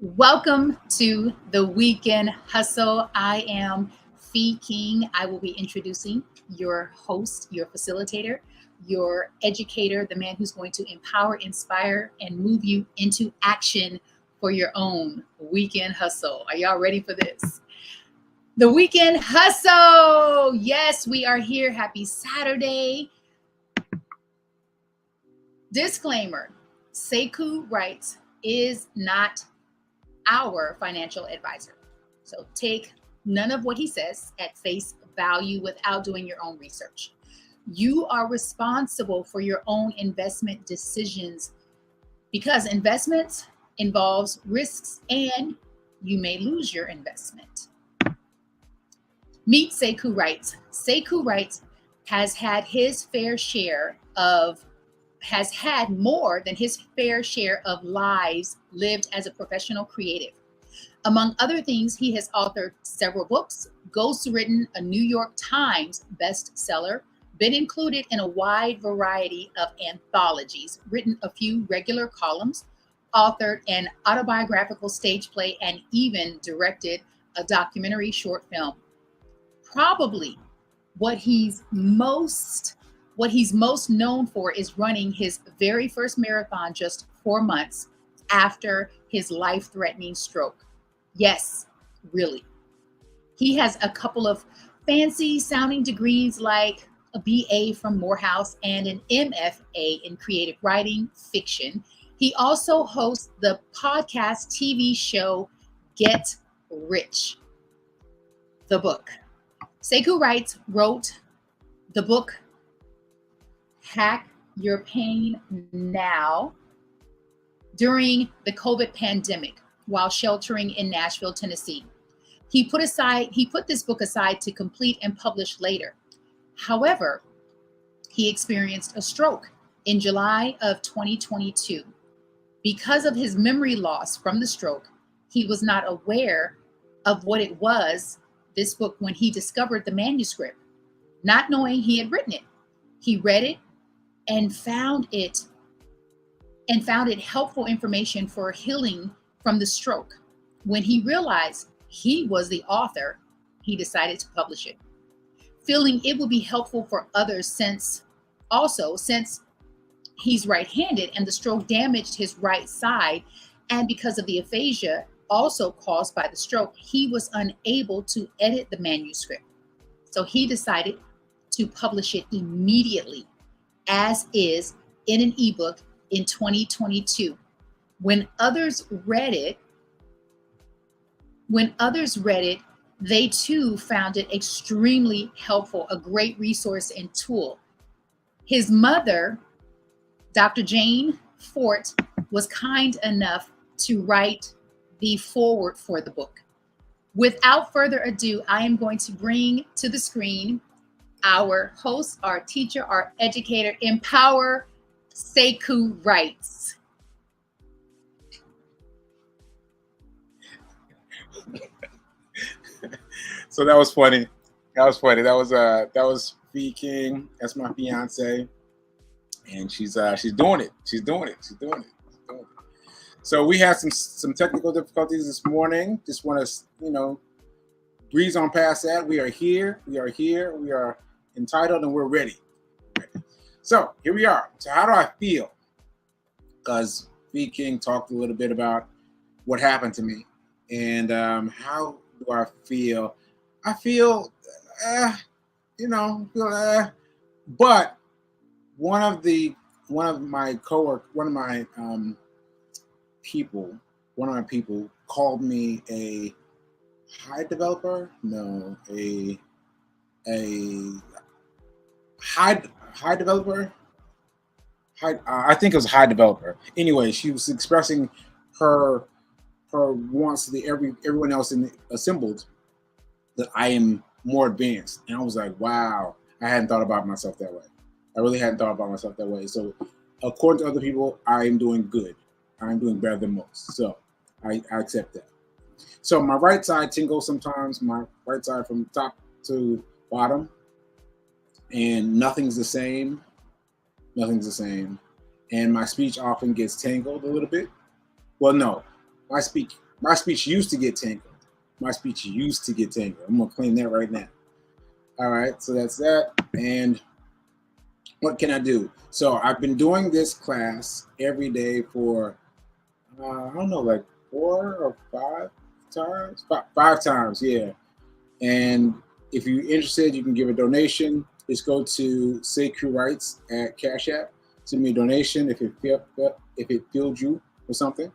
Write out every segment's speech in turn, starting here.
Welcome to the Weekend Hustle. I am Fee King. I will be introducing your host, your facilitator, your educator, the man who's going to empower, inspire, and move you into action for your own weekend hustle. Are y'all ready for this? The Weekend Hustle. Yes, we are here. Happy Saturday. Disclaimer: Sekou writes is not our financial advisor. So take none of what he says at face value without doing your own research. You are responsible for your own investment decisions because investment involves risks and you may lose your investment. Meet Sekou Wright. Sekou Wright has had more than his fair share of lives lived as a professional creative. Among other things, he has authored several books, ghostwritten a New York Times bestseller, been included in a wide variety of anthologies, written a few regular columns, authored an autobiographical stage play, and even directed a documentary short film. Probably what he's most known for is running his very first marathon just 4 months after his life-threatening stroke. Yes, really. He has a couple of fancy sounding degrees like a BA from Morehouse and an MFA in creative writing fiction. He also hosts the podcast TV show Get Rich, the book. Sekou Wright wrote the book Hack Your Pain Now during the COVID pandemic while sheltering in Nashville, Tennessee. He put this book aside to complete and publish later. However, he experienced a stroke in July of 2022. Because of his memory loss from the stroke, he was not aware of what it was, this book, when he discovered the manuscript, not knowing he had written it. He read it and found it helpful information for healing from the stroke. When he realized he was the author, he decided to publish it, feeling it would be helpful for others since he's right-handed and the stroke damaged his right side, and because of the aphasia also caused by the stroke, he was unable to edit the manuscript. So he decided to publish it immediately as is in an ebook in 2022. When others read it, they too found it extremely helpful, a great resource and tool. His mother, Dr. Jane Fort, was kind enough to write the foreword for the book. Without further ado, I am going to bring to the screen our host, our teacher, our educator, Empower Sekou Wright. So that was funny. That was Fee King. That's my fiance, and she's doing it. She's doing it. So we had some technical difficulties this morning. Just want to breeze on past that. We are here. We are entitled, and we're ready. So here we are. So how do I feel? Because Fee King talked a little bit about what happened to me, and how do I feel? I feel, but one of my people called me a high developer. No, a high developer. I think it was high developer. Anyway, she was expressing her wants to everyone else assembled that I am more advanced. And I was like, wow, I hadn't thought about myself that way. I really hadn't thought about myself that way. So according to other people, I am doing good. I'm doing better than most. So I accept that. So my right side tingles sometimes, my right side from top to bottom, and nothing's the same. And my speech often gets tangled a little bit. Well, no, my speech My speech used to get tangled. My speech used to get tangled. I'm gonna claim that right now. All right, so that's that. And what can I do? So I've been doing this class every day for I don't know, like 4 or 5 times, five times, yeah. And if you're interested, you can give a donation. Just go to Sekou Writes at Cash App. Send me a donation if it filled you or something.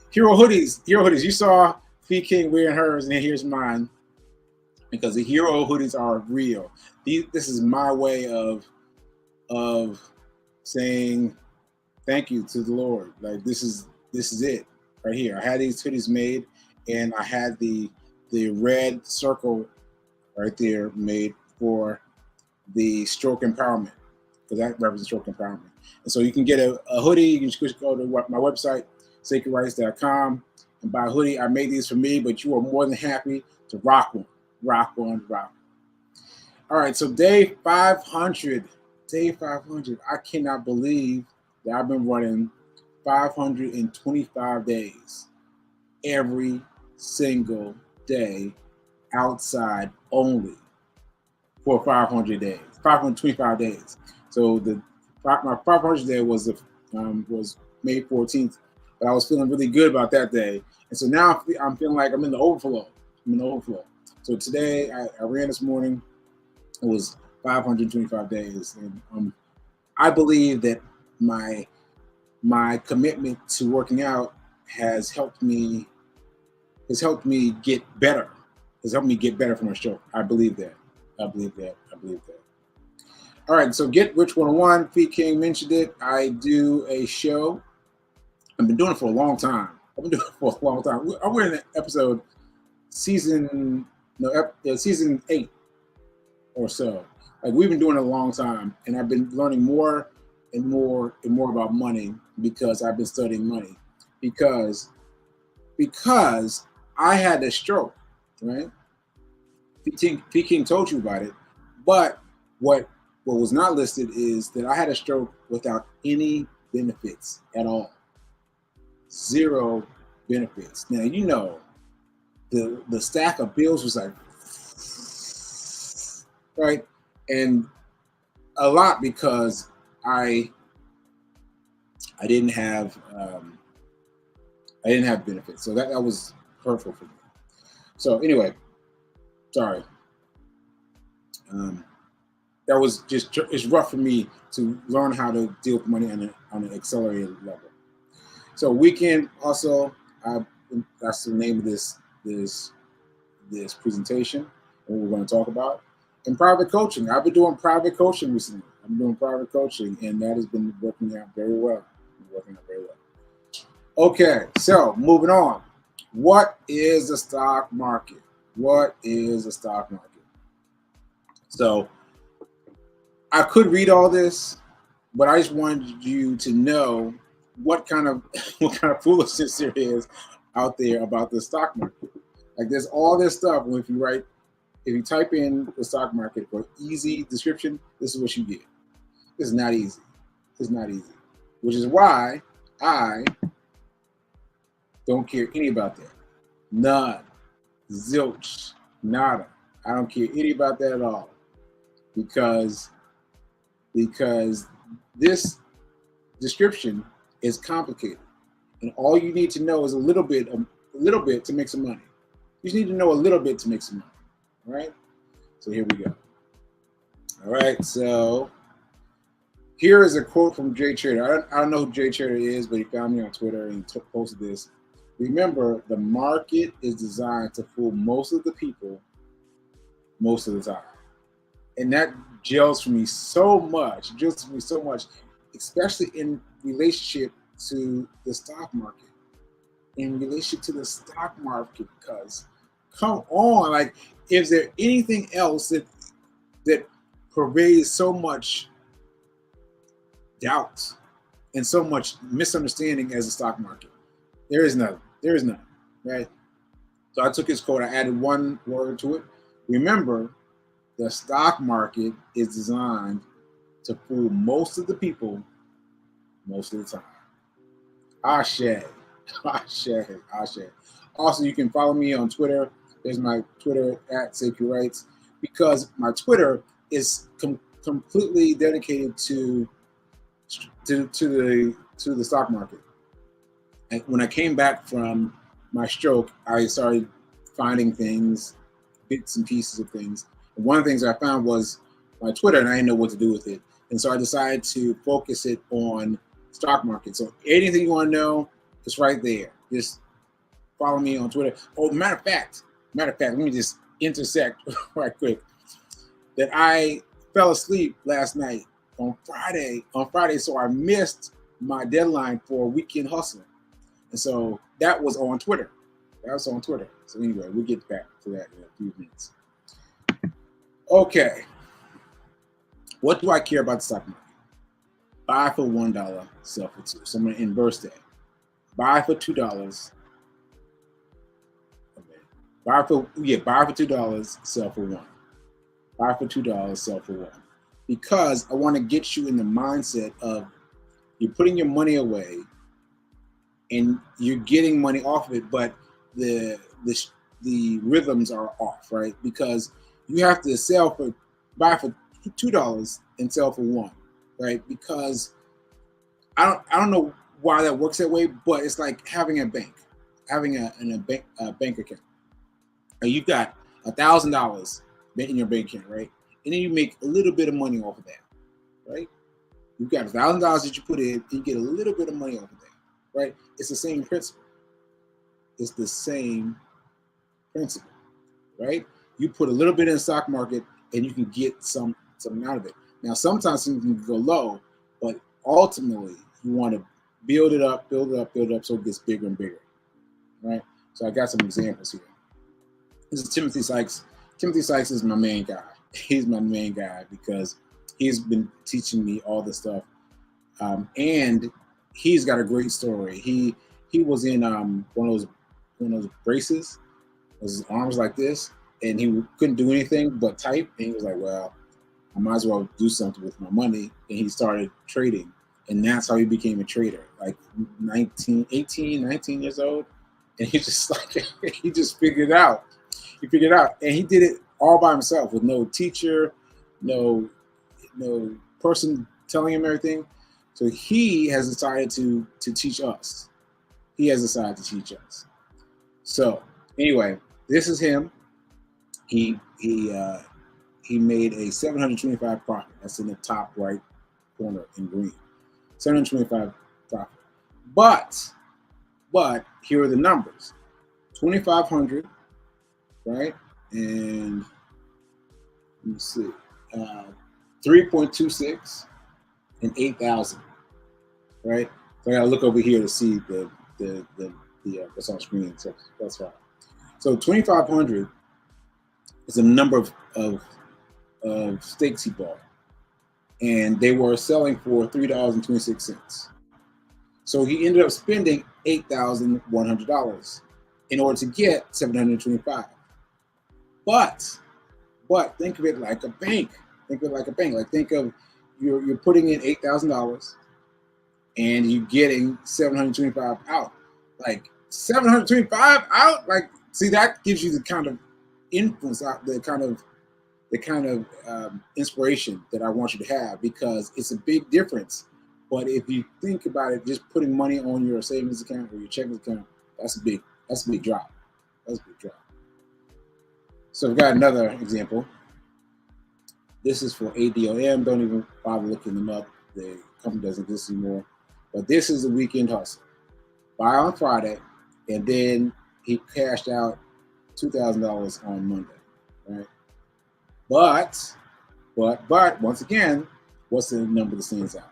Hero hoodies. You saw Fee King wearing hers, and here's mine. Because the hero hoodies are real. This is my way of saying thank you to the Lord. Like this is it right here. I had these hoodies made, and I had the red circle right there made for the stroke empowerment, because that represents stroke empowerment. And so you can get a hoodie. You can just go to my website, SekouWrites.com, and buy a hoodie. I made these for me, but you are more than happy to rock one. Rock one. All right, so day 500. I cannot believe that I've been running 525 days every single day outside only for 500 days, 525 days. So my 500th day was May 14th, but I was feeling really good about that day. And so now I'm feeling like I'm in the overflow. So today I ran this morning. It was 525 days, and I believe that my commitment to working out has helped me get better. Has helped me get better from my stroke. I believe that. All right, so Get Rich 101. Fee King mentioned it. I do a show. I've been doing it for a long time. We're in episode season 8 or so. Like we've been doing it a long time, and I've been learning more and more about money because I've been studying money. Because I had a stroke, right? Fee King told you about it, but what was not listed is that I had a stroke without any benefits at all. 0 benefits. Now you know the stack of bills was like right, and a lot because I didn't have benefits, so that was hurtful for me. So anyway, sorry. That was it's rough for me to learn how to deal with money on an accelerated level. So weekend also, that's the name of this presentation, and we're going to talk about. And private coaching. I've been doing private coaching recently. And that has been working out very well. Okay, so moving on. What is the stock market? So I could read all this, but I just wanted you to know what kind of foolishness there is out there about the stock market. Like there's all this stuff. If you type in the stock market for easy description, this is what you get. It's not easy. Which is why I don't care any about that. None. Zilch. Nada. I don't care any about that at all. Because this description is complicated. And all you need to know is a little bit to make some money. You just need to know a little bit to make some money. All right? So here we go. All right, so here is a quote from Jay Trader. I don't know who Jay Trader is, but he found me on Twitter and posted this. Remember, the market is designed to fool most of the people most of the time. And that gels for me so much, especially in relationship to the stock market. Because come on, like, is there anything else that pervades so much doubt and so much misunderstanding as the stock market? There is none, right? So I took his quote, I added one word to it. Remember, the stock market is designed to fool most of the people most of the time. Ashe. Also, you can follow me on Twitter. There's my Twitter at Sekou Writes, because my Twitter is completely dedicated to the stock market. And when I came back from my stroke, I started finding things, bits and pieces of things. And one of the things I found was my Twitter, and I didn't know what to do with it. And so I decided to focus it on stock market. So anything you want to know, it's right there. Just follow me on Twitter. Oh, matter of fact, let me just intersect right quick. That I fell asleep last night on Friday, so I missed my deadline for Weekend Hustle. And so that was on Twitter. So anyway, we'll get back to that in a few minutes. Okay. What do I care about the stock market? Buy for $1, sell for $2. So I'm going to inverse that. Buy for $2. Okay. Buy for $2, sell for $1. Buy for $2, sell for $1. Because I want to get you in the mindset of you're putting your money away and you're getting money off of it, but the rhythms are off, right? Because you have to buy for $2 and sell for $1, right? Because I don't know why that works that way, but it's like having a bank, having a bank account. You've got $1,000 in your bank account, right? And then you make a little bit of money off of that, right? You've got $1,000 that you put in, and you get a little bit of money off of that, right? It's the same principle. It's the same principle, right? You put a little bit in the stock market, and you can get something out of it. Now, sometimes things can go low, but ultimately, you want to build it up, so it gets bigger and bigger, right? So I got some examples here. This is Timothy Sykes. Timothy Sykes is my main guy. He's my main guy because he's been teaching me all this stuff, and he's got a great story. He was in one of those braces. His arms like this, and he couldn't do anything but type. And he was like, "Well, I might as well do something with my money." And he started trading, and that's how he became a trader. Like 19 years old, and he just figured it out. He figured it out, and he did it all by himself with no teacher, no person telling him everything. So he has decided to teach us. So anyway, this is him. He made a 725 profit. That's in the top right corner in green. 725 profit. But here are the numbers. 2,500, right? And let me see. 3.26 and 8,000, right? So I gotta look over here to see the what's on screen. So that's right. So 2,500 is the number of stakes he bought, and they were selling for $3.26. So he ended up spending $8,100 in order to get 725. But think of it like a bank. Like think of you're putting in $8,000 and you're getting 725 out. Like 725 out. Like, see, that gives you the kind of influence, the kind of inspiration that I want you to have, because it's a big difference. But if you think about it, just putting money on your savings account or your checking account, that's a big drop. So we've got another example. This is for ADOM. Don't even bother looking them up. The company doesn't exist anymore. But this is a weekend hustle. Buy on Friday, and then he cashed out $2,000 on Monday, right? But once again, what's the number that stands out?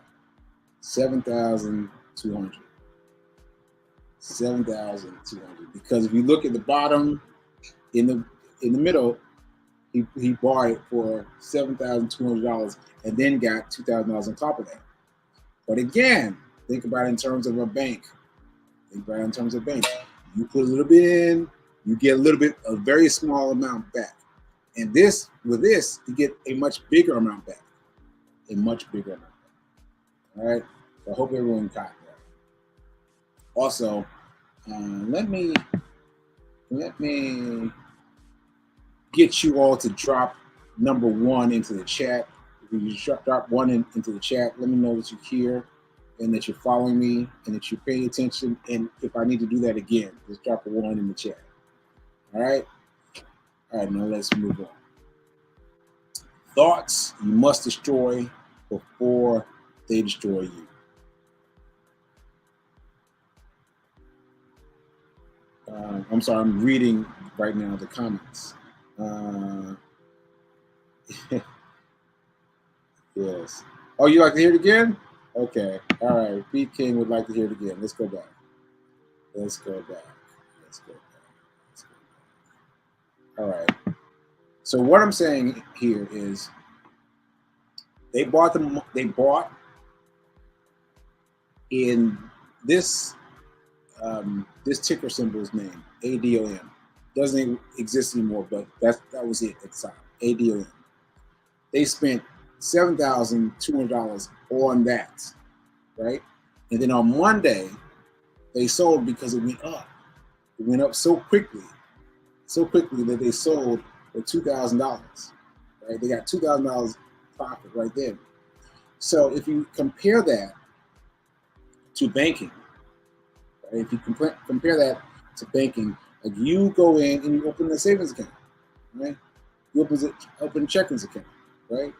7,200. 7,200. Because if you look at the bottom, in the middle, he bought it for $7,200 and then got $2,000 on top of that. But again, think about it in terms of a bank. You put a little bit in, you get a very small amount back. And with this, you get a much bigger amount back. All right. So I hope everyone got that. Also, let me Let me get you all to drop number one into the chat. If you drop one into the chat, let me know that you hear and that you're following me and that you're paying attention. And if I need to do that again, just drop a one in the chat. All right? All right, now let's move on. Thoughts you must destroy before they destroy you. I'm sorry, I'm reading right now the comments. Yes. Oh, you like to hear it again? Okay. All right. Pete King would like to hear it again. Let's go back. Let's go back. Let's go back. Let's go back. All right. So what I'm saying here is they bought in this this ticker symbol's name, ADOM. Doesn't exist anymore, but that was it at the time. ADOM. They spent $7,200 on that, right? And then on Monday, they sold because it went up. It went up so quickly that they sold for $2,000. Right? They got $2,000 profit right there. So if you compare that to banking, right? If you compare that to banking, like you go in and you open a savings account, right? You open a checking account, right?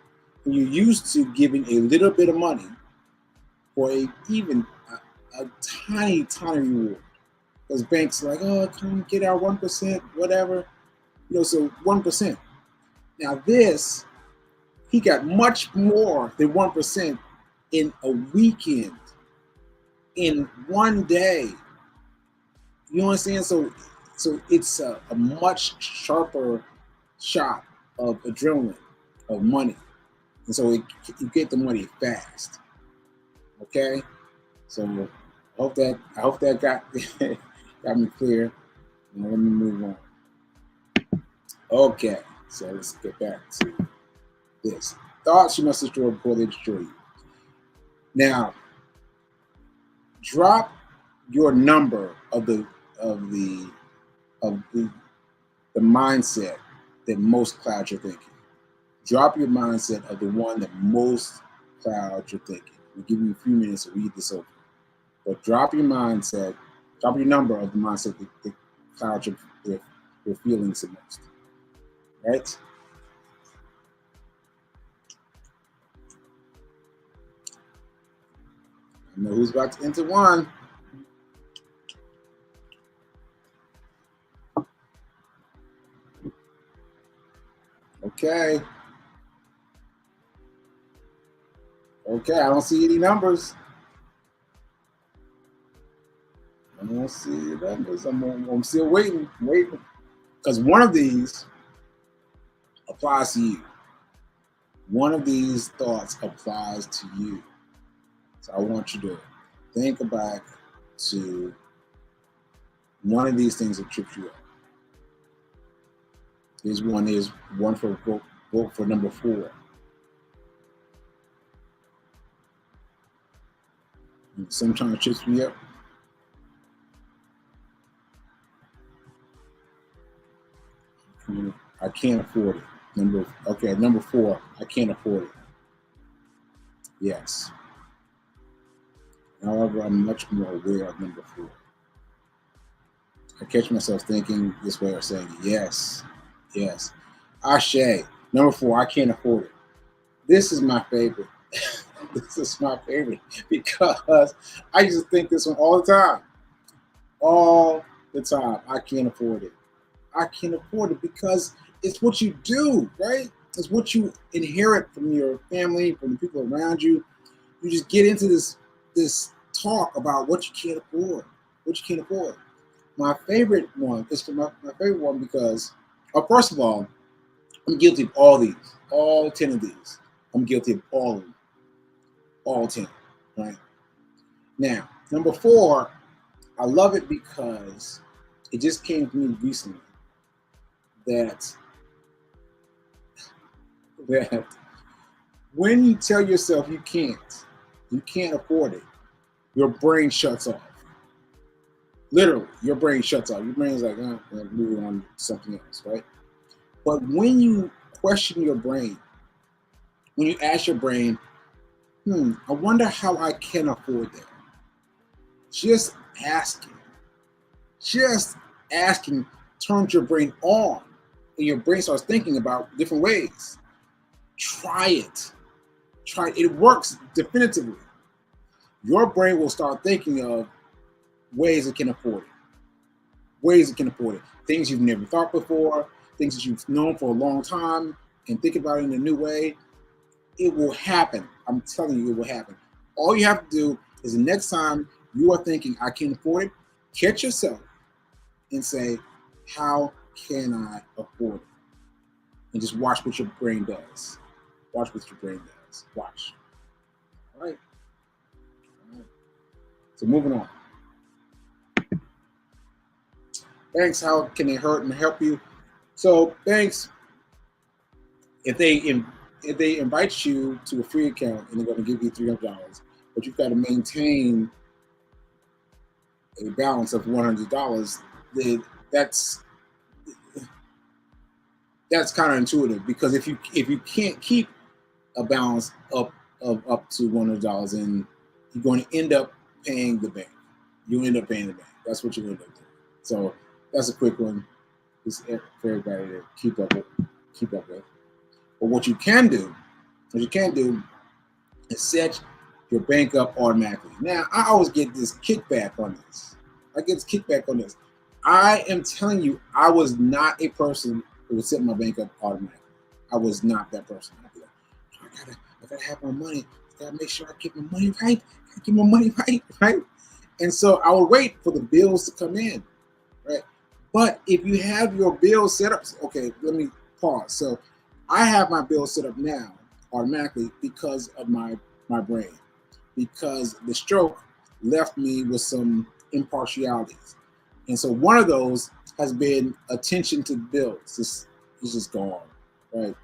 And you're used to giving a little bit of money for a tiny reward. Because banks are like, oh, come get our 1%, whatever. So 1%. Now this, he got much more than 1% in a weekend, in one day. You understand? So it's a much sharper shot of adrenaline, of money. And so you get the money fast. Okay? So I hope that got me clear. Now let me move on. Okay, so let's get back to this. Thoughts you must destroy before they destroy you. Now, drop your number of the mindset that most clouds your thinking. Drop your mindset of the one that most clouds your thinking. We'll give you a few minutes to read this over. But drop your mindset, drop your number of the mindset that clouds your feelings the most. Right? I know who's about to enter one. Okay. Okay, I don't see any numbers. I don't see any numbers. I'm still waiting. Because one of these applies to you. One of these thoughts applies to you. So I want you to think back to one of these things that tripped you up. Here's one for vote for number 4. And sometimes it trips me up. I can't afford it. Number 4, I can't afford it. Yes. However, I'm much more aware of number 4. I catch myself thinking this way or saying, yes. Ashe, number 4, I can't afford it. This is my favorite. This is my favorite because I used to think this one all the time. All the time. I can't afford it. I can't afford it because it's what you do, right? It's what you inherit from your family, from the people around you. You just get into this talk about what you can't afford. My favorite one is my favorite one because, first of all, I'm guilty of all 10 of these. I'm guilty of all of them, all 10, right? Now, number 4, I love it because it just came to me recently that when you tell yourself you can't afford it, your brain shuts off. Literally, your brain shuts off. Your brain's like, moving on to something else, right? But when you question your brain, when you ask your brain, I wonder how I can afford that. Just asking, just asking turns your brain on, and your brain starts thinking about different ways. Try it. Try it. It works definitively. Your brain will start thinking of ways it can afford it. Ways it can afford it. Things you've never thought before, things that you've known for a long time, and think about it in a new way. It will happen. I'm telling you, it will happen. All you have to do is the next time you are thinking, I can afford it, catch yourself and say, how can I afford it? And just watch what your brain does. Watch what your brain does. Watch. All right. All right. So moving on. Banks, how can they hurt and help you? So banks, if they invite you to a free account and they're going to give you $300, but you've got to maintain a balance of $100, then that's counterintuitive, because if you can't keep a balance up to $100, and you're going to end up paying the bank. You end up paying the bank. That's what you end up doing. So that's a quick one, just for everybody to keep up with. But what you can do is set your bank up automatically. Now, I always get this kickback on this. I am telling you, I was not a person who would set my bank up automatically. I was not that person. I'd be like, I gotta have my money. I gotta make sure I get my money right. And so I would wait for the bills to come in, right? But if you have your bills set up, okay, let me pause. So I have my bills set up now automatically because of my brain, because the stroke left me with some impartialities. And so one of those has been attention to bills. It's just gone, right?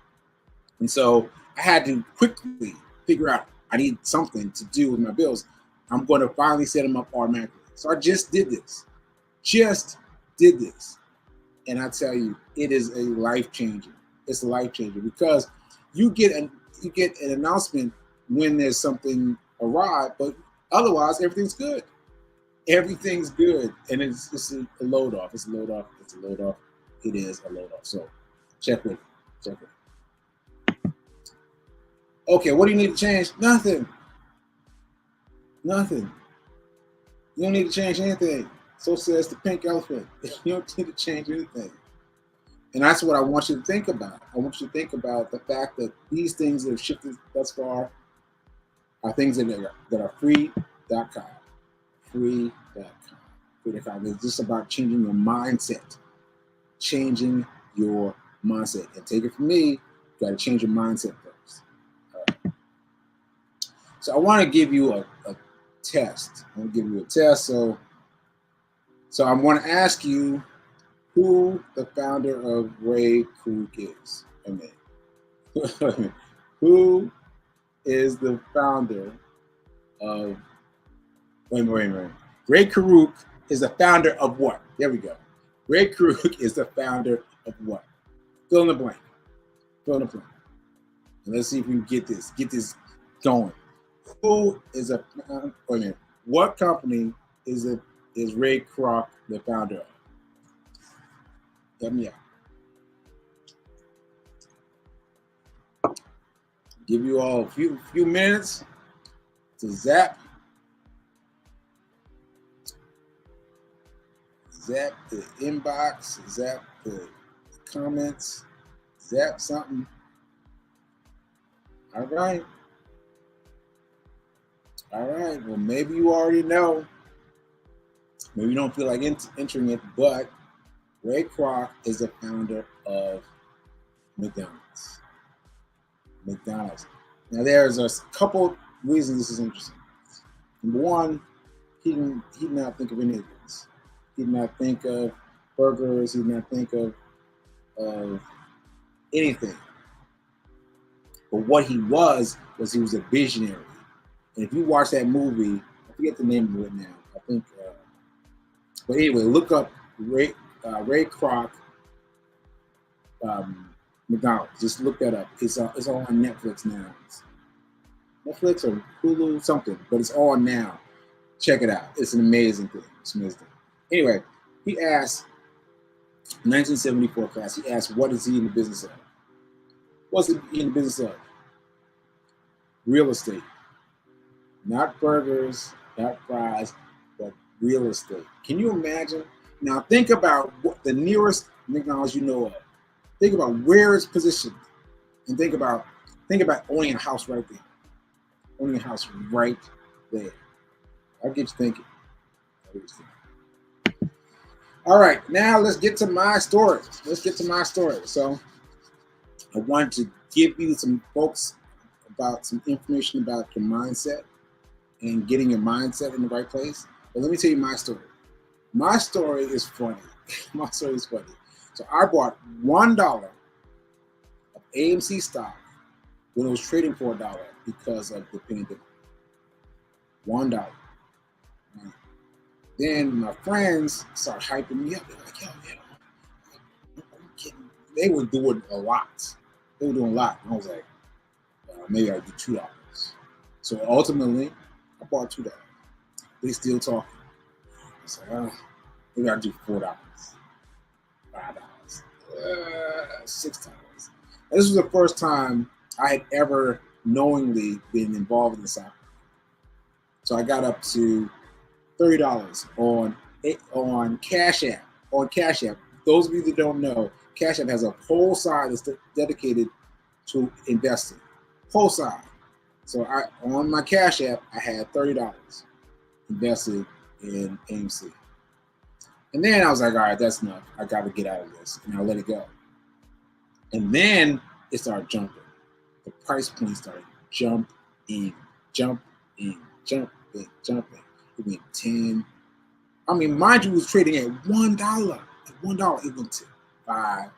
And so I had to quickly figure out, I need something to do with my bills. I'm going to finally set them up automatically. So I just did this. And I tell you, it is a life changer. It's a life changer, because you get an announcement when there's something awry, but otherwise everything's good. Everything's good, and it's a load off. It is a load off. So check with it. Okay, what do you need to change? Nothing. You don't need to change anything. So says the pink elephant. You don't need to change anything. And that's what I want you to think about. I want you to think about the fact that these things that have shifted thus far are things that are free.com. Free.com. It's just about changing your mindset. And take it from me, you got to change your mindset first. Right. So I want to give you a test. So I want to ask you who the founder of Ray Kroc is. Who is the founder of... Wait. Ray Kroc is the founder of what? There we go. Ray Kroc is the founder of what? Fill in the blank. And let's see if we can get this going. Who is what company is Ray Kroc the founder of? Help me out. Give you all a few minutes to zap the inbox, zap the comments, zap something. All right. Well, maybe you already know. Maybe you don't feel like entering it, but Ray Kroc is the founder of McDonald's. Now, there's a couple reasons this is interesting. Number one, he did not think of any of this. He did not think of burgers. He did not think of anything. But what he was he was a visionary. And if you watch that movie, I forget the name of it now. I think But anyway, look up Ray Kroc McDonald's. Just look that up. It's all on Netflix now. Netflix or Hulu, something, but it's all now. Check it out. It's an amazing thing. It's an amazing thing. Anyway, he asked, 1974 class, he asked, what is he in the business of? What's he in the business of? Real estate. Not burgers, not fries, but real estate. Can you imagine? Now think about what the nearest McDonald's you know of. Think about where it's positioned, and think about owning a house right there. Owning a house right there. I'll get you thinking. All right, now let's get to my story. So I wanted to give you some some information about your mindset and getting your mindset in the right place. But let me tell you my story. My story is funny. So I bought $1 of AMC stock when it was trading for $1 because of the pandemic. $1. Right. Then my friends started hyping me up. They're like, yo, they were doing a lot. And I was like, maybe I'll do $2. So ultimately, I bought $2. They still talking. I was like, maybe I'll do $4, $5, $6. And this was the first time I had ever knowingly been involved in the stock. So I got up to $30 on Cash App. Those of you that don't know, Cash App has a whole side that's dedicated to investing. Whole side. So on my Cash App, I had $30 invested in AMC. And then I was like, all right, that's enough. I got to get out of this. And I let it go. And then it started jumping. The price point started jumping. It went 10. I mean, mind you, it was trading at $1. At $1, it went to 5,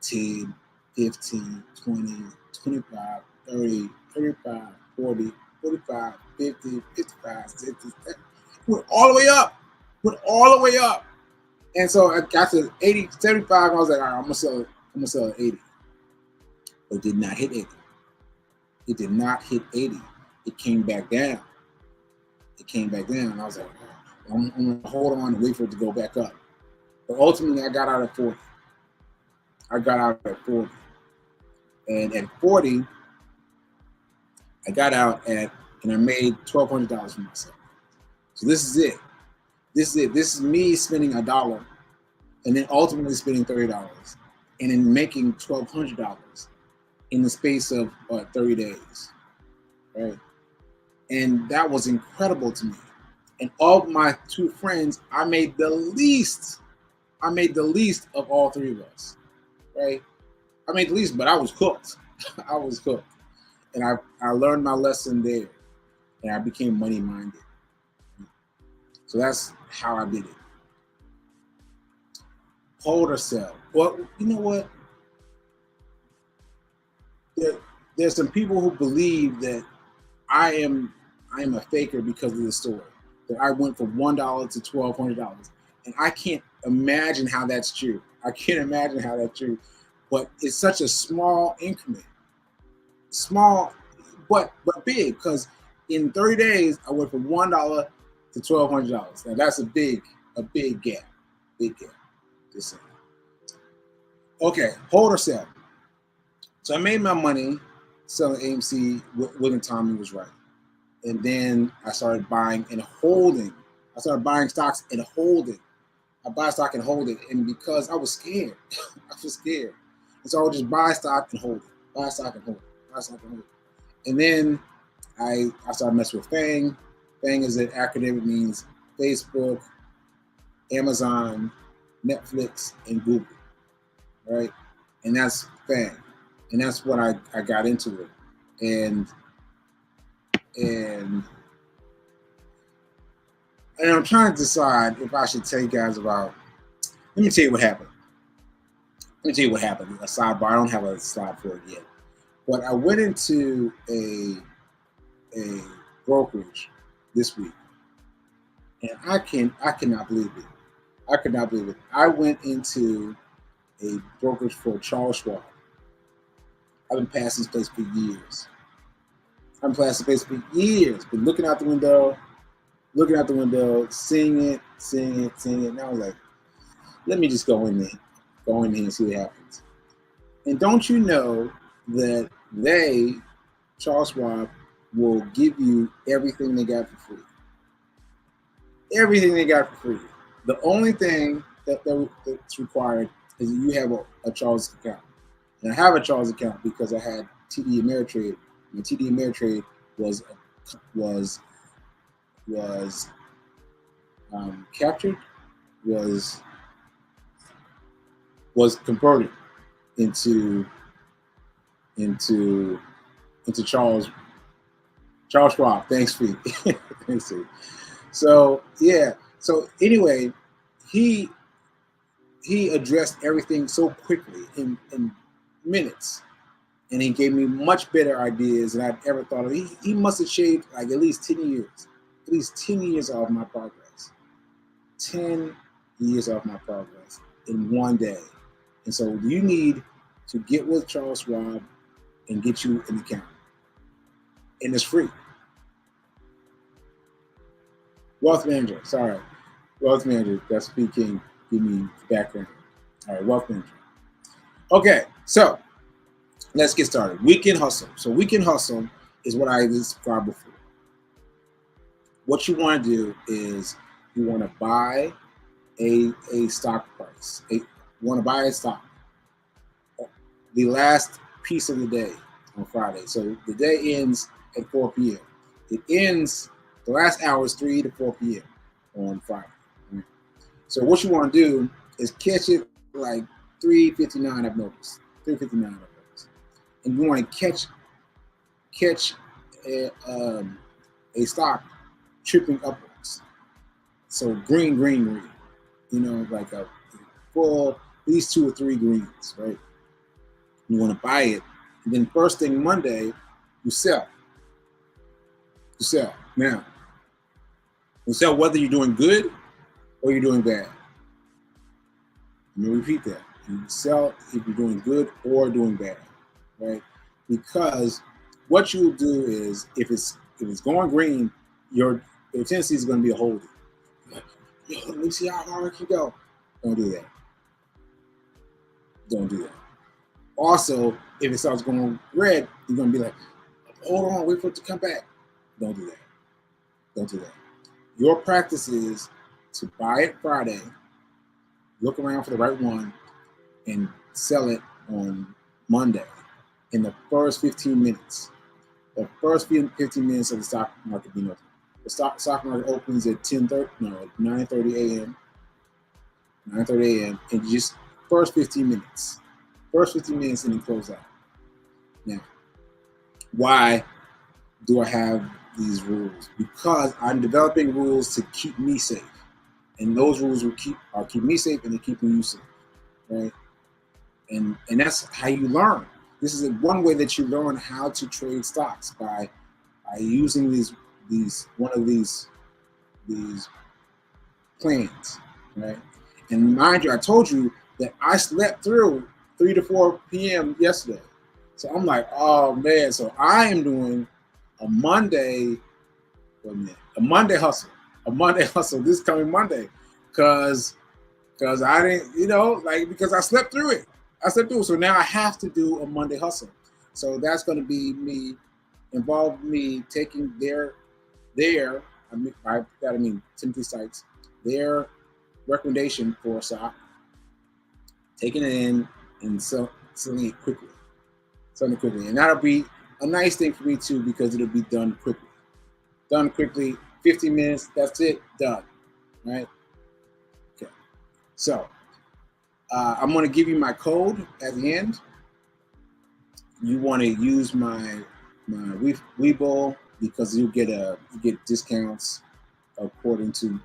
10, 15, 20, 25, 30, 35, 40, 45, 50, 55, 60. It went all the way up. And so I got to 80, 75. I was like, all right, I'm gonna sell at 80. But it did not hit 80. It came back down. And I was like, I'm gonna hold on and wait for it to go back up. But ultimately, I got out at 40. And at 40, I got out and I made $1,200 for myself. So this is it. This is me spending $1 and then ultimately spending $30 and then making $1,200 in the space of 30 days, right? And that was incredible to me. And of my two friends, I made the least of all three of us, right? I made the least, but I was cooked. And I learned my lesson there, and I became money-minded. So that's how I did it. Hold or sell. Well, you know what? There's some people who believe that I am a faker because of this story. That I went from $1 to $1,200, and I can't imagine how that's true. But it's such a small increment, but big, because in 30 days I went from $1 to $1,200. Now that's a big gap. Just saying. Okay, hold or sell. So I made my money selling AMC when timing was right. And then I started buying and holding. I started buying stocks and holding. I buy stock and hold it. And because I was scared, And so I would just buy stock and hold it. And then I started messing with FANG. FANG is an acronym. It means Facebook, Amazon, Netflix, and Google, right? And that's FANG. And that's what I got into it. And I'm trying to decide if I should tell you guys about. Let me tell you what happened. A sidebar. I don't have a slide for it yet. But I went into a brokerage this week, and I cannot believe it. I could not believe it. I went into a brokerage for Charles Schwab. I've been passing this place for years. I've been passing this place for years. Been looking out the window, seeing it. And I was like, let me just go in there and see what happens. And don't you know that Charles Schwab, will give you everything they got for free. Everything they got for free. The only thing that's required is that you have a Charles account. And I have a Charles account because I had TD Ameritrade. And TD Ameritrade was captured, was converted into Charles Schwab. Thanks, Pete. Thanks, Pete. So yeah. So anyway, he addressed everything so quickly in minutes, and he gave me much better ideas than I'd ever thought of. He must have shaved like at least 10 years off my progress. 10 years off my progress in one day. And so you need to get with Charles Schwab and get you an account. And it's free. Wealth manager, that's speaking, give me background. All right, wealth manager. Okay, so let's get started. Weekend hustle. So weekend hustle is what I described before. What you want to do is you want to buy a stock price. You want to buy a stock. The last piece of the day on Friday. So the day ends at 4 p.m. It ends, the last hour is 3 to 4 p.m. on Friday. So what you want to do is catch it like 3:59, I've noticed. 3:59, I've noticed. And you want to catch a stock tripping upwards. So green. You know, like a full, at least 2 or 3 greens, right? You want to buy it. And then first thing Monday, you sell. Now, you sell whether you're doing good or you're doing bad. Let me repeat that. You sell if you're doing good or doing bad, right? Because what you'll do is, if it's going green, your tendency is going to be a hold. Like, let me see how hard it can go. Don't do that. Also, if it starts going red, you're going to be like, hold on, wait for it to come back. Don't do that. Your practice is to buy it Friday, look around for the right one, and sell it on Monday in the first 15 minutes. The first 15 minutes of the stock market being open. The stock market opens at 9:30 a.m. 9:30 a.m. and just first 15 minutes. And then close out. Now, why do I have these rules? Because I'm developing rules to keep me safe. And those rules will keep me safe, and they're keeping you safe. Right? And that's how you learn. This is one way that you learn how to trade stocks, by using these plans, right? And mind you, I told you that I slept through 3 to 4 p.m. yesterday. So I'm like, oh man, so I am doing a Monday hustle this coming Monday, because I didn't, because I slept through it. So now I have to do a Monday hustle. So that's going to be involve me taking Timothy Sykes, their recommendation for a stock, taking it in and selling it quickly. And that'll be a nice thing for me too, because it'll be done quickly. 15 minutes, that's it, done, right? Okay. So I'm going to give you my code at the end. You want to use my Webull, because you get discounts according to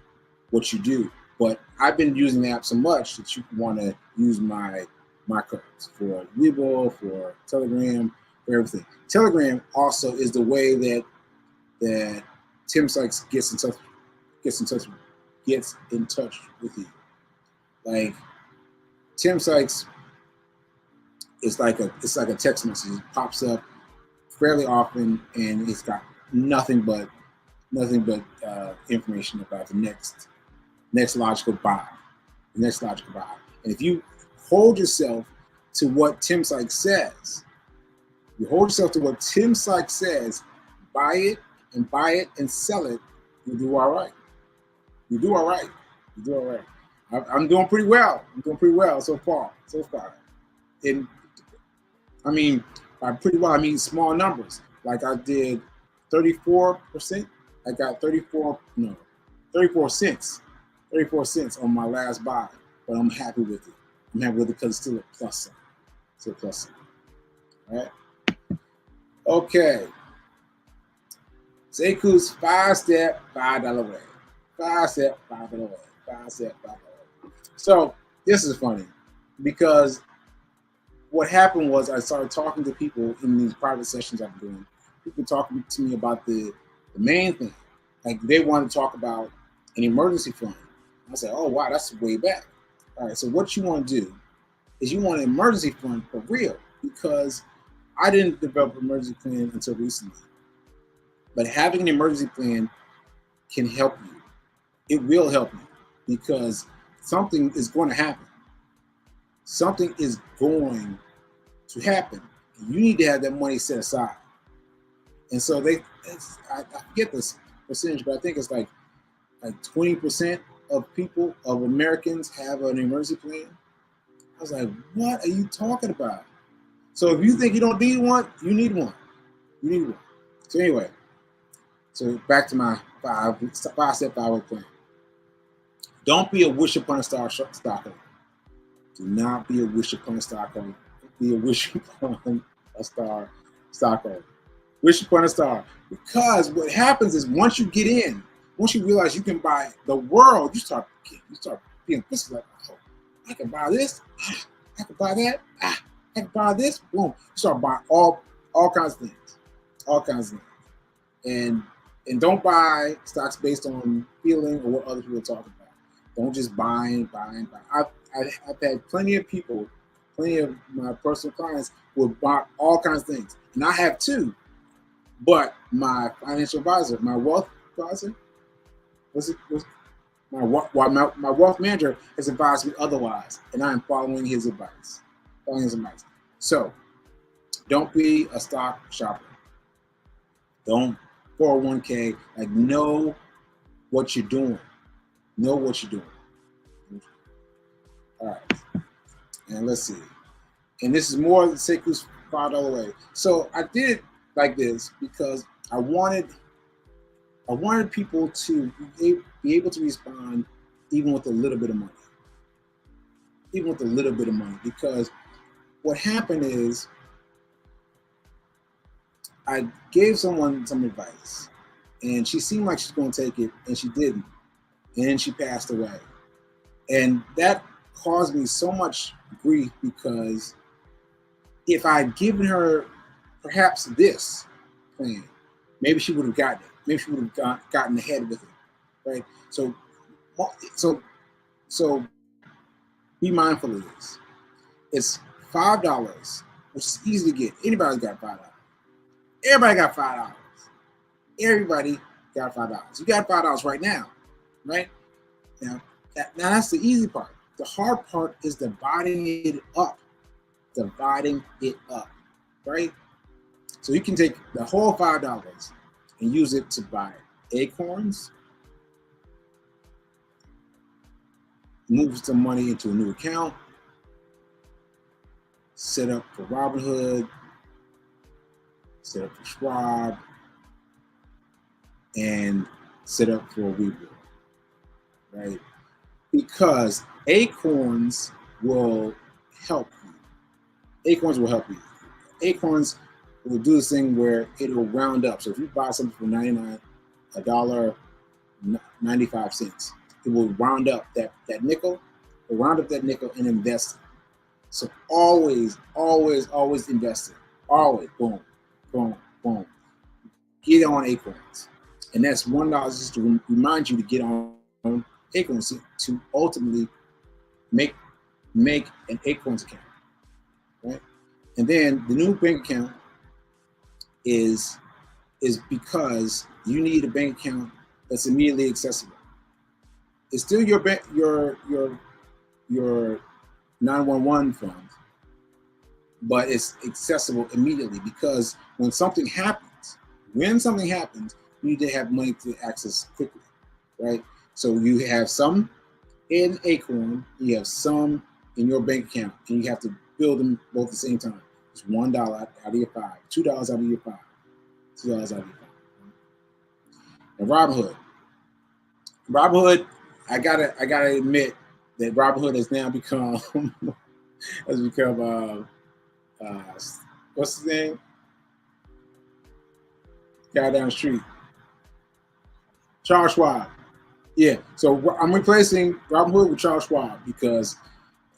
what you do. But I've been using the app so much that you want to use my codes for Webull, for Telegram, for everything. Telegram also is the way that Tim Sykes gets in touch with you. Like Tim Sykes is like a text message. It pops up fairly often, and it's got nothing but information about the next logical buy, the next logical buy. And if you hold yourself to what Tim Sykes says, buy it and sell it, you do all right. You do all right. You do all right. I'm doing pretty well. I'm doing pretty well so far. And I mean, by pretty well, I mean small numbers. Like I did 34%. I got 34 cents. 34 cents on my last buy. But I'm happy with it. I'm happy with it because it's still a plus sign. Still a plus sign. All right. Okay. Sekou's 5-step, $5 way. 5-step, $5 way. 5-step, $5 way. So this is funny because what happened was I started talking to people in these private sessions I'm doing. People talking to me about the main thing. Like they want to talk about an emergency fund. I said, oh, wow, that's way back. All right, so what you want to do is you want an emergency fund for real, because I didn't develop an emergency plan until recently. But having an emergency plan can help you. It will help you because something is going to happen. Something is going to happen. You need to have that money set aside. And so I forget this percentage, but I think it's like 20% of Americans have an emergency plan. I was like, what are you talking about? So if you think you don't need one, you need one. You need one. So anyway, so back to my 5-step plan. Don't be a wish upon a star stockholder. Do not be a wish upon a stockholder. Be a wish upon a star stockholder. Wish upon a star. Because what happens is once you get in, once you realize you can buy the world, you start being this is like, oh, I can buy this, I can buy that, I can buy this, boom. You start buying all kinds of things. All kinds of things. And don't buy stocks based on feeling or what other people are talking about. Don't just buy. I've had plenty of people, plenty of my personal clients who have bought all kinds of things. And I have too. But my financial advisor, my wealth advisor, my wealth manager has advised me otherwise, and I am following his advice. So, don't be a stock shopper. Don't 401k. Like, know what you're doing. Know what you're doing. All right, and let's see. And this is more than Sekou's $5 way. So I did it like this because I wanted people to be able to respond even with a little bit of money. Even with a little bit of money. Because what happened is I gave someone some advice and she seemed like she's going to take it and she didn't. And then she passed away. And that caused me so much grief because if I'd given her perhaps this plan, maybe she would have gotten it. Maybe she would have gotten ahead with it, right? So be mindful of this. It's $5, which is easy to get. Anybody's got $5. Everybody got $5. Everybody got $5. You got $5 right now, right? Now that's the easy part. The hard part is dividing it up. Right? So you can take the whole $5 and use it to buy acorns, move some money into a new account, set up for Robinhood, set up for Schwab, and set up for Webull, right? Because acorns will help you. Acorns will help you. Acorns will do this thing where it will round up. So if you buy something for $1.95, it will round up that nickel. It will round up that nickel and invest it. So always invest it. Always, boom, boom, boom. Get on acorns. And that's $1 just to remind you to get on acorns to ultimately make an Acorns account, right? And then the new bank account is because you need a bank account that's immediately accessible. It's still your 911 fund, but it's accessible immediately because when something happens, you need to have money to access quickly, right? So you have some in Acorn, you have some in your bank account, and you have to build them both at the same time. It's $1 out of your $5, $2 out of your $5, $2 out of your $5. And Robinhood, I gotta admit that Robinhood has now become what's his name? Guy down the street, Charles Schwab. Yeah, so I'm replacing Robinhood with Charles Schwab because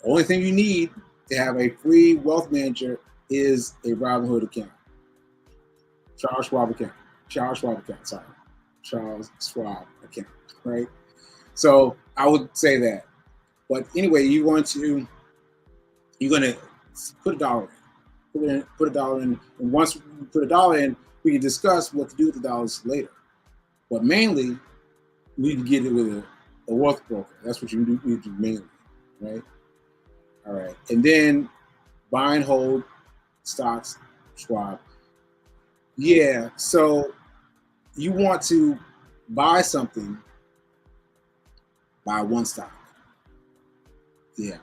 the only thing you need to have a free wealth manager is a Robinhood account. Charles Schwab account, right? So I would say that. But anyway, you're gonna put $1 in. Put $1 in, and once you put $1 in, we can discuss what to do with the dollars later. But mainly, we need to get it with a wealth broker. That's what you need to do mainly, right? All right, and then buy and hold stocks, Schwab. Yeah, so you want to buy something, buy one stock. Yeah,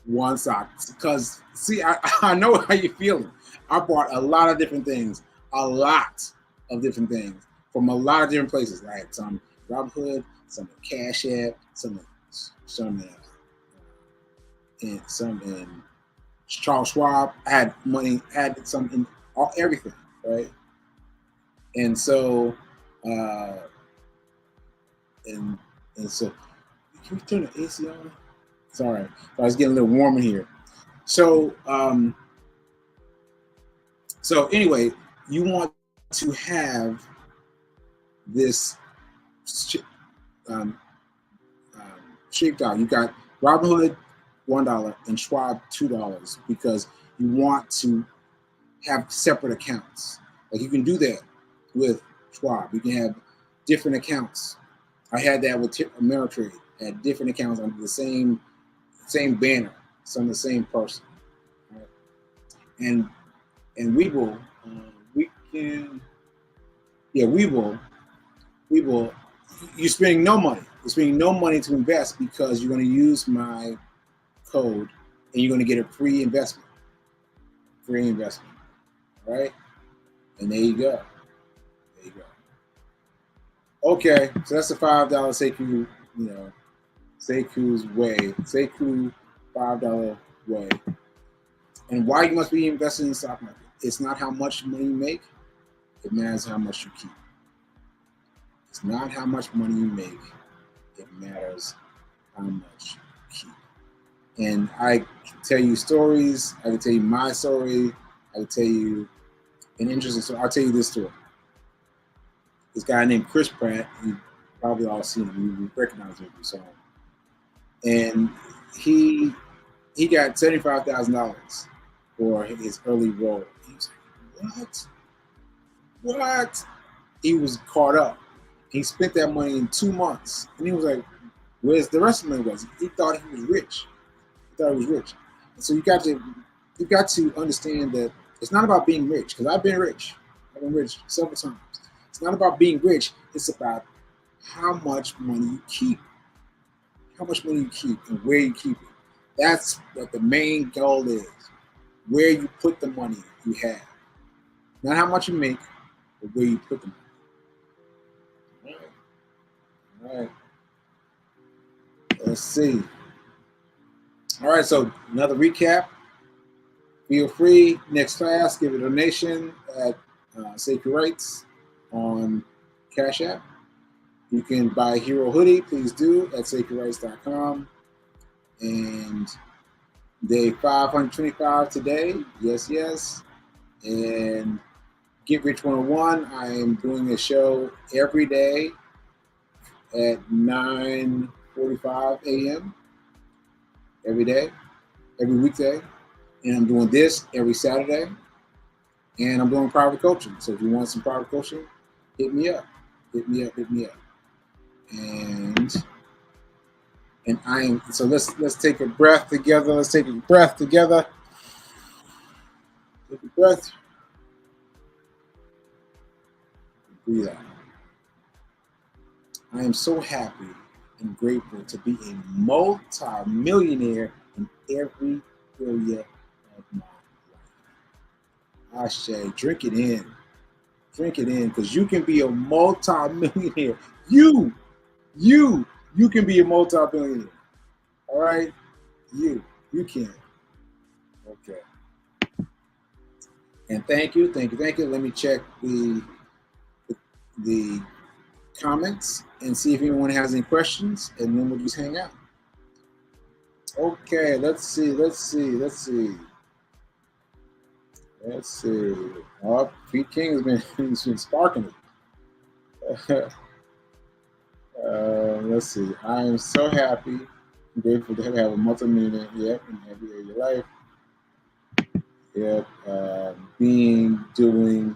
one stock. Because, see, I know how you're feeling. I bought a lot of different things, from a lot of different places. I had some Robinhood, some in Cash App, some in Charles Schwab. I had money, had some in everything, right? And so, and so, can we turn the AC on? Sorry, I was getting a little warm in here. So, so anyway, you want to have this shaped out. You got Robinhood $1 and Schwab $2 because you want to have separate accounts. Like you can do that with Schwab. You can have different accounts. I had that with Ameritrade. I had different accounts under the same banner, some the same person. Right? And we will you're spending no money. You're spending no money to invest because you're going to use my code and you're going to get a free investment. Right? And there you go. Okay, so that's the $5 Sekou, Sekou's way. Sekou $5 way. And why you must be invested in the stock market? It's not how much money you make, it matters how much you keep. It's not how much money you make, it matters how much you keep. And I can tell you stories, I can tell you my story, I can tell you an interesting story. I'll tell you this story. This guy named Chris Pratt, you probably all seen him, you recognize him if you saw him. And he got $75,000 for his early role. He was like, what? He was caught up. He spent that money in 2 months. And he was like, where's the rest of the money was? He thought he was rich. And so you got to understand that it's not about being rich, because I've been rich. I've been rich several times. It's not about being rich. It's about how much money you keep. How much money you keep and where you keep it. That's what the main goal is. Where you put the money you have. Not how much you make, but where you put the money. All right. Let's see. All right, so another recap. Feel free, next class, give a donation at Sekou Writes on Cash App. You can buy a Hero hoodie, please do, at SekouWrites.com. And day 525 today, yes. And Get Rich 101, I am doing a show every day at 9:45 a.m. every day, every weekday, and I'm doing this every Saturday, and I'm doing private coaching. So if you want some private coaching, hit me up, hit me up, hit me up. And I am, so let's take a breath together. Let's take a breath together. Take a breath. Breathe out. I am so happy and grateful to be a multi-millionaire in every area of my life. Ashe, drink it in. Drink it in, because you can be a multi-millionaire. You can be a multi-billionaire. All right? You can. Okay. And thank you. Let me check the comments and see if anyone has any questions, and then we'll just hang out. Okay, let's see. Oh, Pete King he's been sparking it. Let's see. I am so happy and grateful to have a multi-millionaire, in every area of your life. Yep, doing,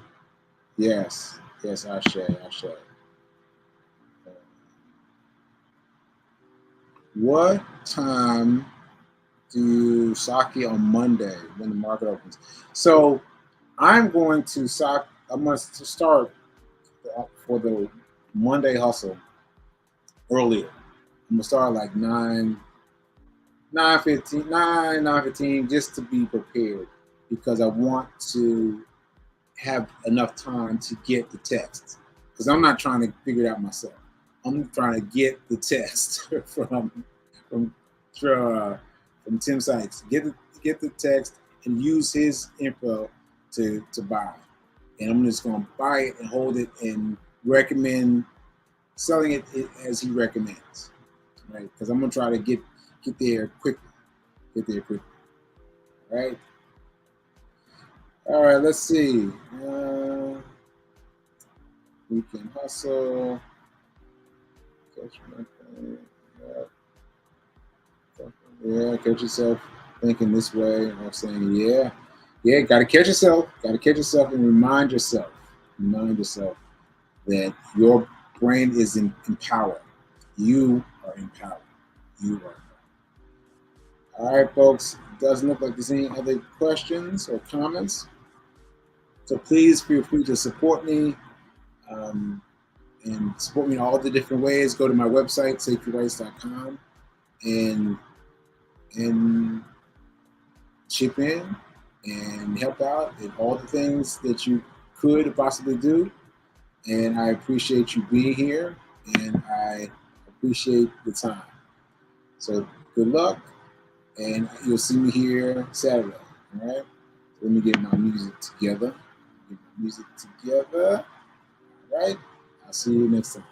yes, Ashe. What time do you sake on Monday when the market opens? So I'm going to start for the Monday hustle earlier. I'm gonna start like 9:15, just to be prepared, because I want to have enough time to get the text, because I'm not trying to figure it out myself. I'm trying to get the text from Tim Sykes. Get the text and use his info to buy. And I'm just gonna buy it and hold it and recommend selling it as he recommends, right? Because I'm gonna try to get there quickly. Right? All right, let's see. Weekend hustle. Yeah, catch yourself thinking this way, or saying, yeah, gotta catch yourself and remind yourself that your brain is empowered. You are empowered. All right, folks, it doesn't look like there's any other questions or comments. So please feel free to support me, and support me in all the different ways. Go to my website, SekouRice.com, and chip in and help out in all the things that you could possibly do. And I appreciate you being here, and I appreciate the time. So good luck, and you'll see me here Saturday. All right? Let me get my music together. All right? I'll see you next time.